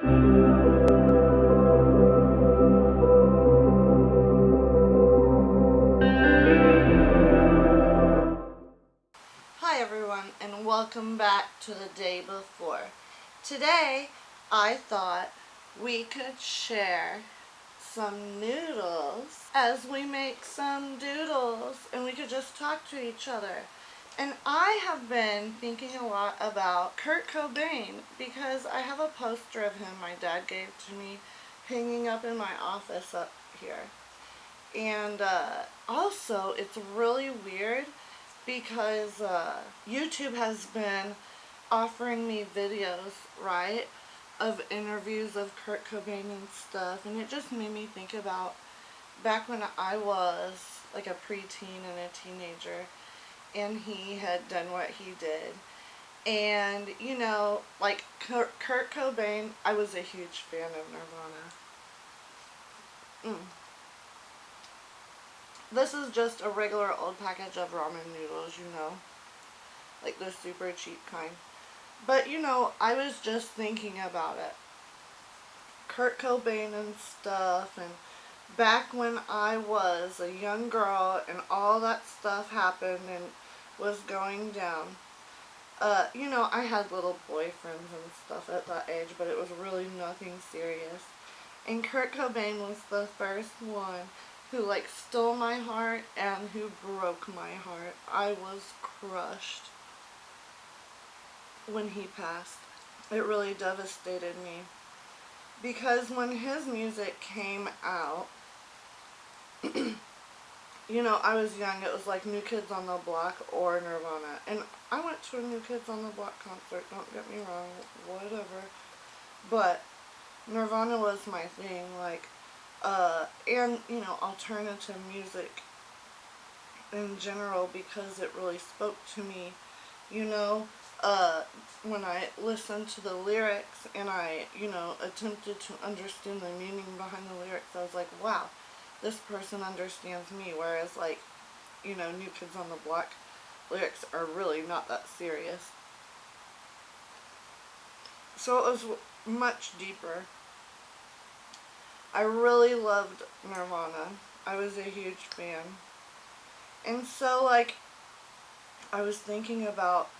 Hi everyone, and welcome back to the day before. Today I thought we could share some noodles as we make some doodles, and we could just talk to each other. And I have been thinking a lot about Kurt Cobain because I have a poster of him my dad gave to me hanging up in my office up here. And also, it's really weird because YouTube has been offering me videos, right, of interviews of Kurt Cobain and stuff, and it just made me think about back when I was like a preteen and a teenager, and he had done what he did. And, like Kurt Cobain, I was a huge fan of Nirvana. Mm. This is just a regular old package of ramen noodles, like the super cheap kind. But, I was just thinking about it. Kurt Cobain and stuff, and back when I was a young girl and all that stuff happened and was going down. I had little boyfriends and stuff at that age, but it was really nothing serious. And Kurt Cobain was the first one who stole my heart and who broke my heart. I was crushed when he passed. It really devastated me because when his music came out, I was young. It was like New Kids on the Block or Nirvana. And I went to a New Kids on the Block concert, don't get me wrong, whatever. But Nirvana was my thing, and, alternative music in general because it really spoke to me, you know, when I listened to the lyrics and I, attempted to understand the meaning behind the lyrics, I was like, wow, this person understands me, whereas, New Kids on the Block lyrics are really not that serious. So it was much deeper. I really loved Nirvana. I was a huge fan. And so, I was thinking about,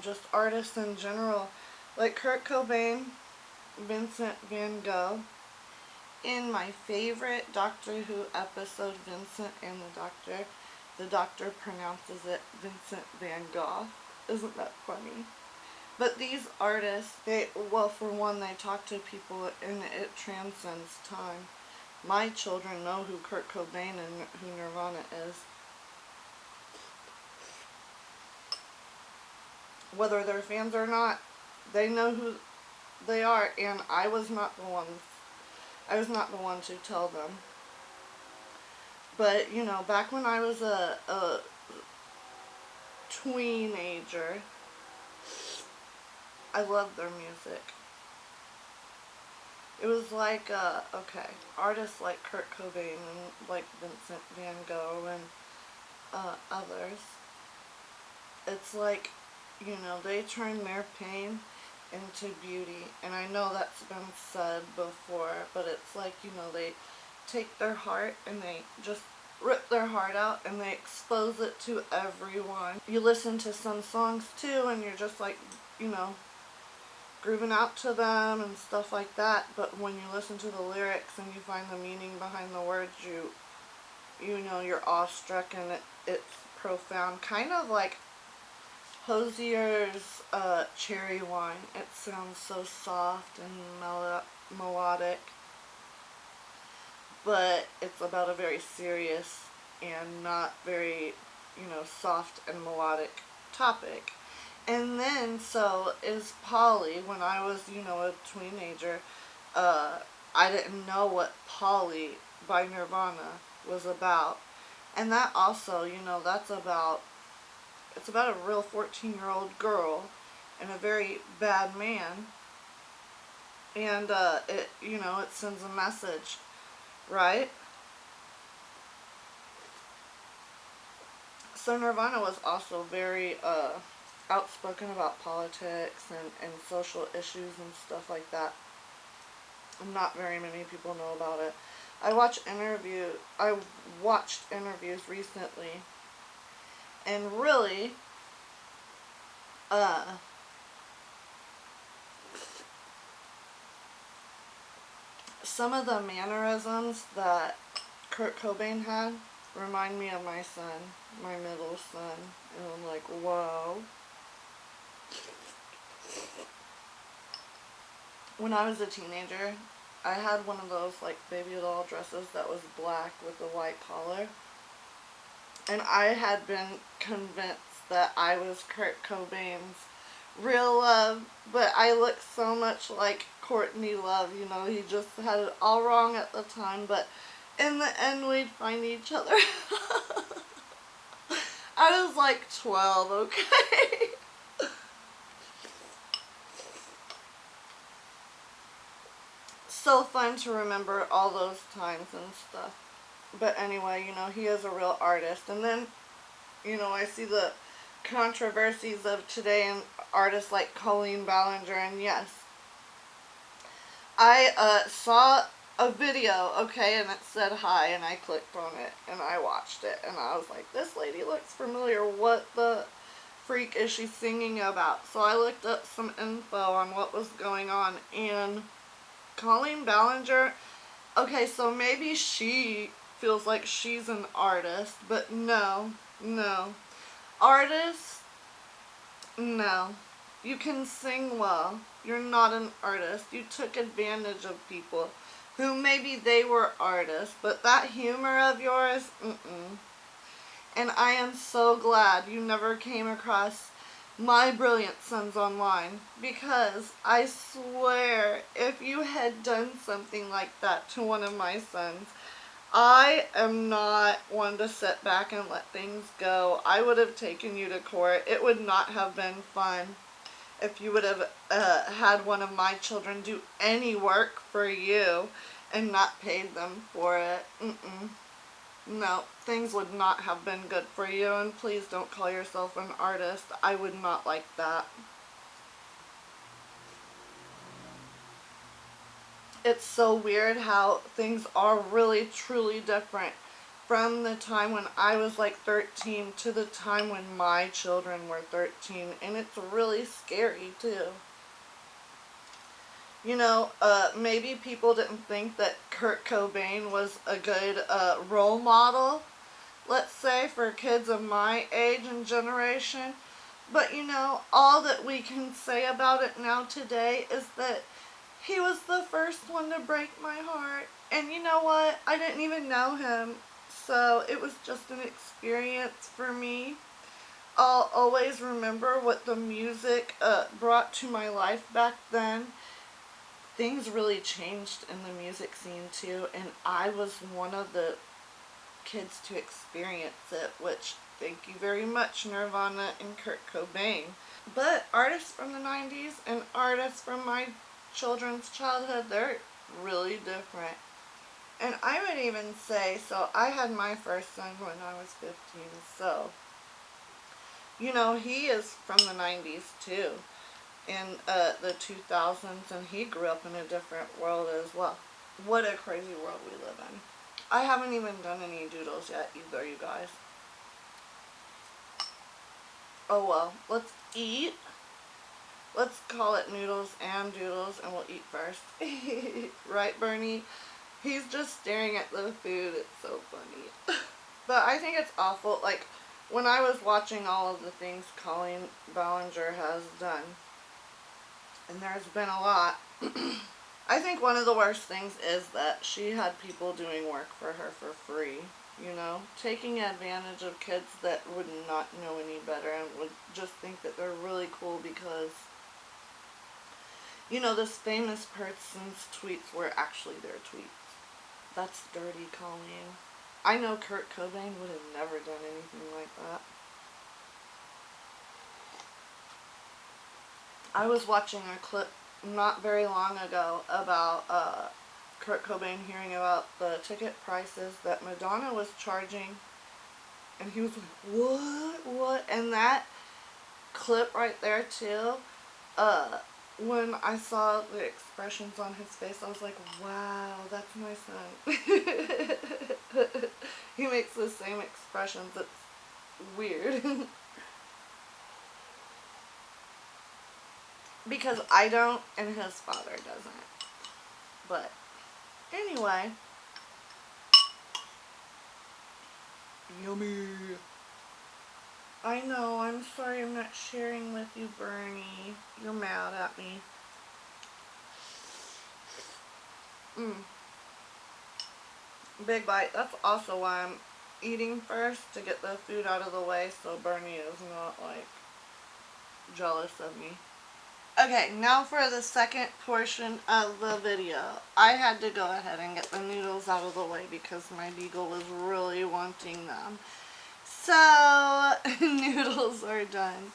just artists in general, like Kurt Cobain, Vincent van Gogh. In my favorite Doctor Who episode, Vincent and the doctor pronounces it Vincent van Gogh. Isn't that funny? But these artists, for one, they talk to people and it transcends time. My children know who Kurt Cobain and who Nirvana is. Whether they're fans or not, they know who they are, and I was not the one to tell them. But, back when I was a teenager, I loved their music. It was like, artists like Kurt Cobain and like Vincent van Gogh and others. It's like, they turn their pain into beauty. And I know that's been said before, but it's like, they take their heart and they just rip their heart out and they expose it to everyone. You listen to some songs too and you're just like, grooving out to them and stuff like that, but when you listen to the lyrics and you find the meaning behind the words, you're awestruck and it's profound. Kind of like Hosier's Cherry Wine. It sounds so soft and melodic, but it's about a very serious and not very, soft and melodic topic. And then, so is Polly. When I was, a teenager, I didn't know what Polly by Nirvana was about. And that also, it's about a real 14-year-old girl and a very bad man. And, it sends a message, right? So Nirvana was also very, outspoken about politics and social issues and stuff like that. Not very many people know about it. I watched interviews recently, and really, uh, some of the mannerisms that Kurt Cobain had remind me of my son, my middle son, and I'm like, whoa. When I was a teenager, I had one of those like baby doll dresses that was black with a white collar. And I had been convinced that I was Kurt Cobain's real love, but I looked so much like Courtney Love, you know, he just had it all wrong at the time, but in the end we'd find each other. I was like 12, okay? So fun to remember all those times and stuff. But anyway, you know, he is a real artist. And then, you know, I see the controversies of today and artists like Colleen Ballinger, and yes, I saw a video, okay, and it said hi, and I clicked on it, and I watched it, and I was like, this lady looks familiar, what the freak is she singing about? So I looked up some info on what was going on, and Colleen Ballinger, okay, so maybe she feels like she's an artist, but no, no. Artists, no. You can sing well. You're not an artist. You took advantage of people who maybe they were artists, but that humor of yours, mm-mm. And I am so glad you never came across my brilliant sons online, because I swear if you had done something like that to one of my sons, I am not one to sit back and let things go. I would have taken you to court. It would not have been fun if you would have had one of my children do any work for you and not paid them for it. Mm-mm. No, things would not have been good for you, and please don't call yourself an artist. I would not like that. It's so weird how things are really truly different from the time when I was like 13 to the time when my children were 13, and it's really scary too. You know, maybe people didn't think that Kurt Cobain was a good role model, let's say, for kids of my age and generation. But you know, all that we can say about it now today is that he was the first one to break my heart. And you know what? I didn't even know him. So it was just an experience for me. I'll always remember what the music brought to my life back then. Things really changed in the music scene too, and I was one of the kids to experience it, which, thank you very much, Nirvana and Kurt Cobain. But artists from the 90s and artists from my children's childhood, they're really different. And I would even say, so I had my first son when I was 15, so, you know, he is from the 90s too, in the 2000s, and he grew up in a different world as well. What a crazy world we live in. I haven't even done any doodles yet either, you guys. Oh well, let's eat. Let's call it noodles and doodles, and we'll eat first. Right, Bernie? He's just staring at the food. It's so funny. But I think it's awful. Like, when I was watching all of the things Colleen Ballinger has done, and there's been a lot, I think one of the worst things is that she had people doing work for her for free. You know, taking advantage of kids that would not know any better and would just think that they're really cool because, you know, this famous person's tweets were actually their tweets. That's dirty, Colleen. I know Kurt Cobain would have never done anything like that. I was watching a clip not very long ago about Kurt Cobain hearing about the ticket prices that Madonna was charging, and he was like, what? And that clip right there too, when I saw the expressions on his face, I was like, wow, that's my son. He makes the same expressions. It's weird. Because I don't and his father doesn't. But anyway. Yummy. I know, I'm sorry I'm not sharing with you, Bernie. You're mad at me. Big bite. That's also why I'm eating first, to get the food out of the way so Bernie is not, like, jealous of me. Okay, now for the second portion of the video. I had to go ahead and get the noodles out of the way because my beagle was really wanting them. So, noodles are done.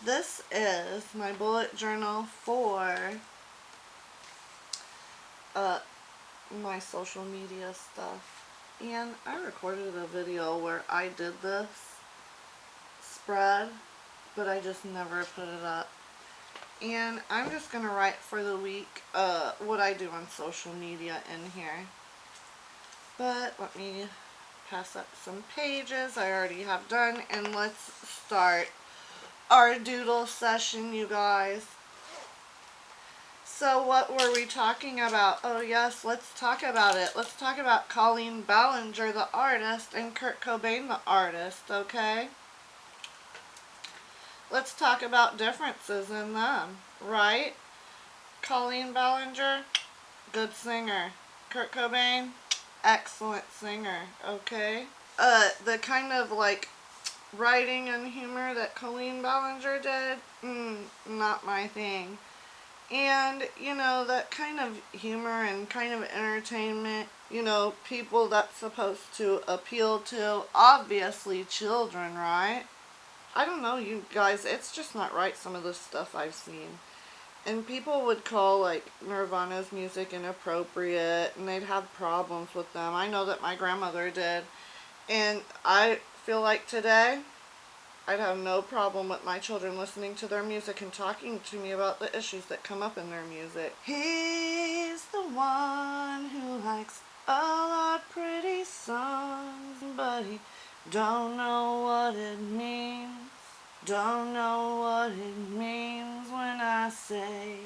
This is my bullet journal for my social media stuff. And I recorded a video where I did this spread, but I just never put it up. And I'm just going to write for the week what I do on social media in here. But let me pass up some pages I already have done, and let's start our doodle session, you guys. So what were we talking about? Oh yes, let's talk about it. Let's talk about Colleen Ballinger, the artist, and Kurt Cobain, the artist, okay? Let's talk about differences in them, right? Colleen Ballinger, good singer. Kurt Cobain, excellent singer, okay? The kind of like writing and humor that Colleen Ballinger did, not my thing. And, you know, that kind of humor and kind of entertainment, you know, people that's supposed to appeal to, obviously, children, right? I don't know, you guys, it's just not right, some of the stuff I've seen. And people would call, like, Nirvana's music inappropriate, and they'd have problems with them. I know that my grandmother did. And I feel like today, I'd have no problem with my children listening to their music and talking to me about the issues that come up in their music. He's the one who likes a lot of pretty songs, but he don't know what it means. Don't know what it means when I say.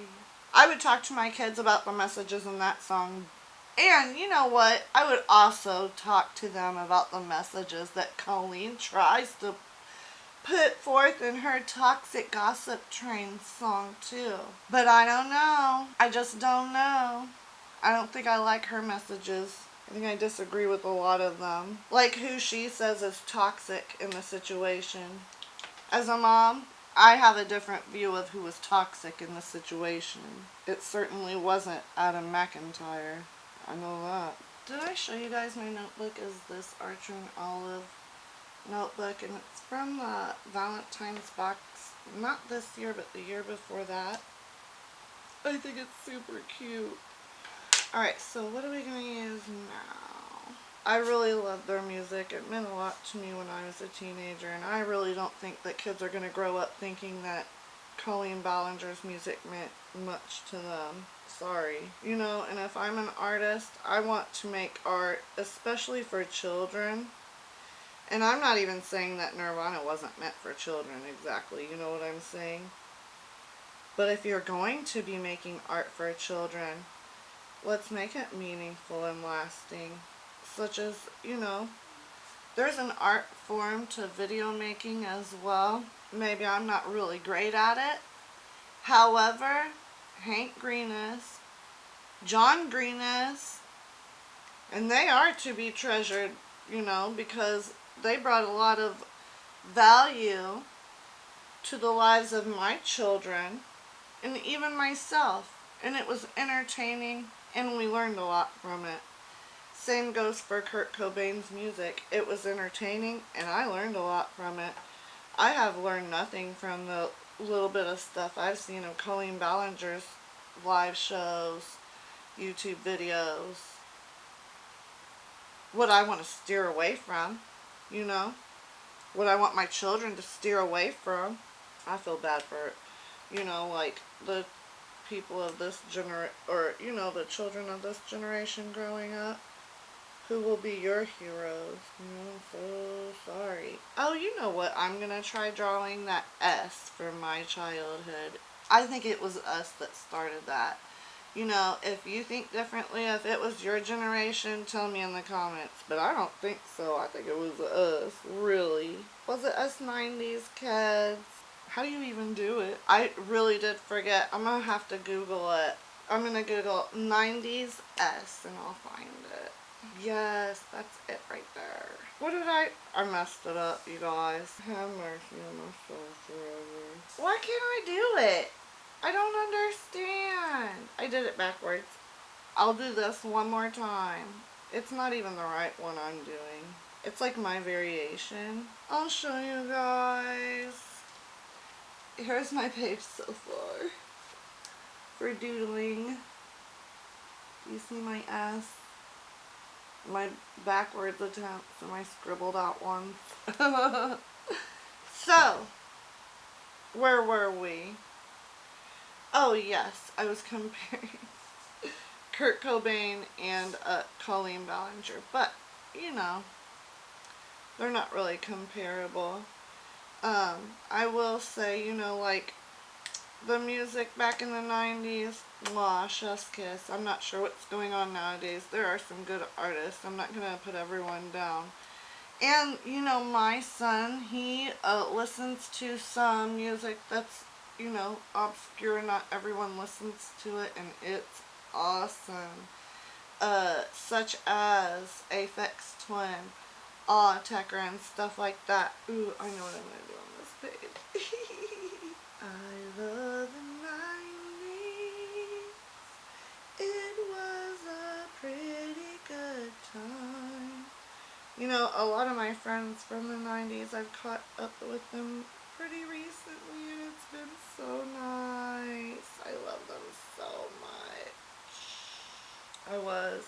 I would talk to my kids about the messages in that song. And you know what? I would also talk to them about the messages that Colleen tries to put forth in her Toxic Gossip Train song too. But I don't know. I just don't know. I don't think I like her messages. I think I disagree with a lot of them. Like who she says is toxic in the situation. As a mom, I have a different view of who was toxic in the situation. It certainly wasn't Adam McIntyre. I know that. Did I show you guys my notebook? Is this Archer and Olive notebook, and it's from the Valentine's box, not this year but the year before that. I think it's super cute. Alright, so what are we going to use now? I really love their music. It meant a lot to me when I was a teenager, and I really don't think that kids are going to grow up thinking that Colleen Ballinger's music meant much to them. Sorry. You know, and if I'm an artist, I want to make art, especially for children. And I'm not even saying that Nirvana wasn't meant for children exactly, you know what I'm saying? But if you're going to be making art for children, let's make it meaningful and lasting. Such as, you know, there's an art form to video making as well. Maybe I'm not really great at it. However, Hank Green is, John Green is, and they are to be treasured, you know, because they brought a lot of value to the lives of my children and even myself. And it was entertaining, and we learned a lot from it. Same goes for Kurt Cobain's music. It was entertaining, and I learned a lot from it. I have learned nothing from the little bit of stuff I've seen of Colleen Ballinger's live shows, YouTube videos. What I want to steer away from, you know, what I want my children to steer away from. I feel bad for, you know, like the people of this or, the children of this generation growing up, who will be your heroes. I'm so sorry. Oh, you know what? I'm going to try drawing that S for my childhood. I think it was us that started that. If you think differently, if it was your generation, tell me in the comments. But I don't think so. I think it was us, really. Was it us 90s kids? How do you even do it? I really did forget. I'm going to have to Google it. I'm going to Google 90s S and I'll find it. Yes, that's it right there. What did I messed it up, you guys. Have mercy on my soul forever. Why can't I do it? I don't understand. I did it backwards. I'll do this one more time. It's not even the right one I'm doing. It's like my variation. I'll show you guys. Here's my page so far for doodling. You see my S? My backwards attempts and my scribbled out ones. So, where were we? Oh yes, I was comparing Kurt Cobain and Colleen Ballinger, but they're not really comparable. I will say, like the music back in the 90s, mwah, chef's kiss. I'm not sure what's going on nowadays. There are some good artists. I'm not going to put everyone down. And, my son, he listens to some music that's, obscure. Not everyone listens to it, and it's awesome. Such as Aphex Twin, Autechre, and stuff like that. Ooh, I know what I'm going to do on this page. I love the 90s. It was a pretty good time. A lot of my friends from the 90s, I've caught up with them pretty recently, and it's been so nice. I love them so much. I was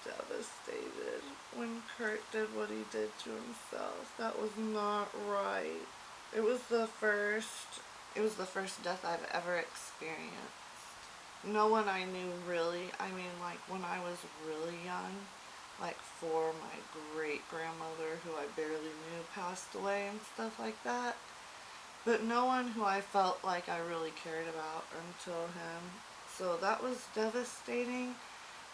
devastated when Kurt did what he did to himself. That was not right. It was the first death I've ever experienced. No one I knew really, like when I was really young, like for my great-grandmother, who I barely knew, passed away and stuff like that. But no one who I felt like I really cared about until him. So that was devastating.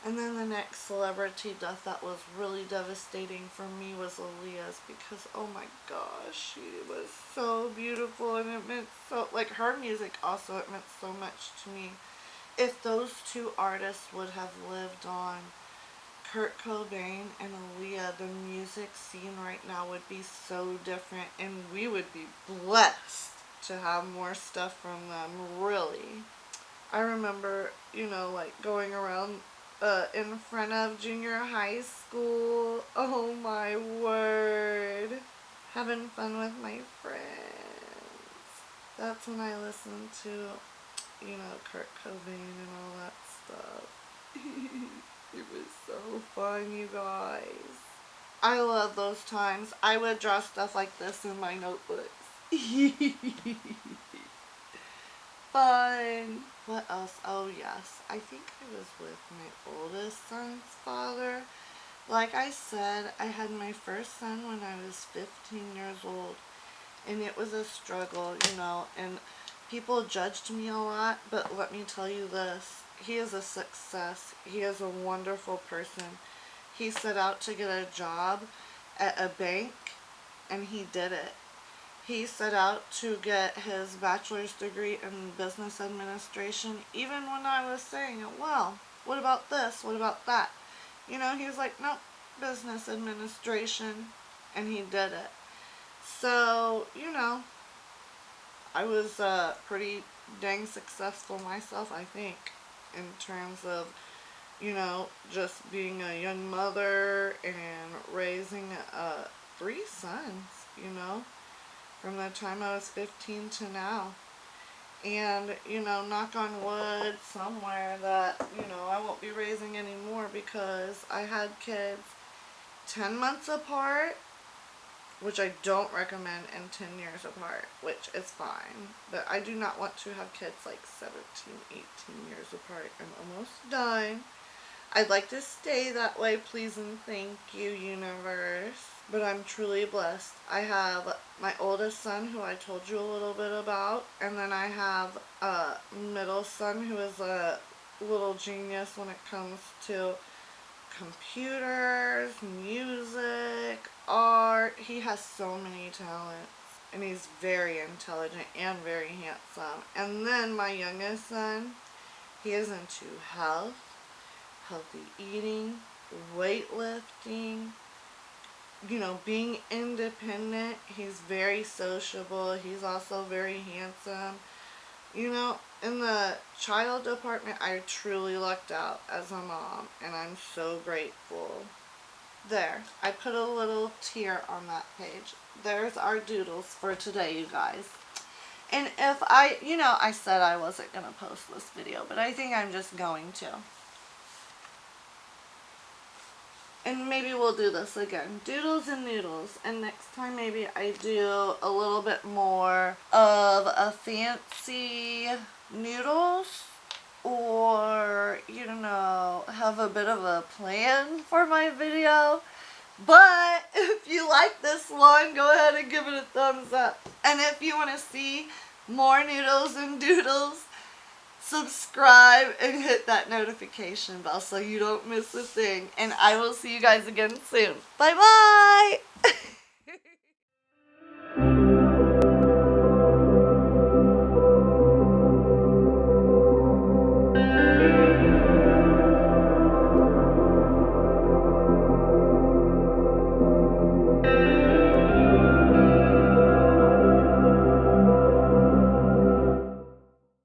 And then the next celebrity death that was really devastating for me was Aaliyah's, because oh my gosh, she was so beautiful, and it meant so, like her music also, it meant so much to me. If those two artists would have lived on, Kurt Cobain and Aaliyah, the music scene right now would be so different, and we would be blessed to have more stuff from them, really. I remember, like going around in front of junior high school. Oh my word. Having fun with my friends. That's when I listened to, Kurt Cobain and all that stuff. It was so fun, you guys. I love those times. I would draw stuff like this in my notebooks. Fun. What else? Oh yes, I think I was with my oldest son's father. Like I said, I had my first son when I was 15 years old, and it was a struggle, and people judged me a lot, but let me tell you this, he is a success. He is a wonderful person. He set out to get a job at a bank, and he did it. He set out to get his bachelor's degree in business administration, even when I was saying, well, what about this? What about that? He was like, nope, business administration, and he did it. So, I was pretty dang successful myself, I think, in terms of, just being a young mother and raising 3 sons, from the time I was 15 to now. And, knock on wood somewhere that, I won't be raising any more, because I had kids 10 months apart, which I don't recommend, and 10 years apart, which is fine. But I do not want to have kids like 17, 18 years apart. I'm almost done. I'd like to stay that way, please and thank you, universe. But I'm truly blessed. I have my oldest son, who I told you a little bit about, and then I have a middle son who is a little genius when it comes to computers, music, art. He has so many talents. And he's very intelligent and very handsome. And then my youngest son, he is into health, healthy eating, weightlifting, being independent. He's very sociable. He's also very handsome. In the child department, I truly lucked out as a mom, and I'm so grateful. There, I put a little tear on that page. There's our doodles for today, you guys. And if I said I wasn't going to post this video, but I think I'm just going to. And maybe we'll do this again. Doodles and noodles. And next time maybe I do a little bit more of a fancy noodles. Or, have a bit of a plan for my video. But if you like this one, go ahead and give it a thumbs up. And if you want to see more noodles and doodles, subscribe and hit that notification bell so you don't miss a thing. And I will see you guys again soon. Bye bye!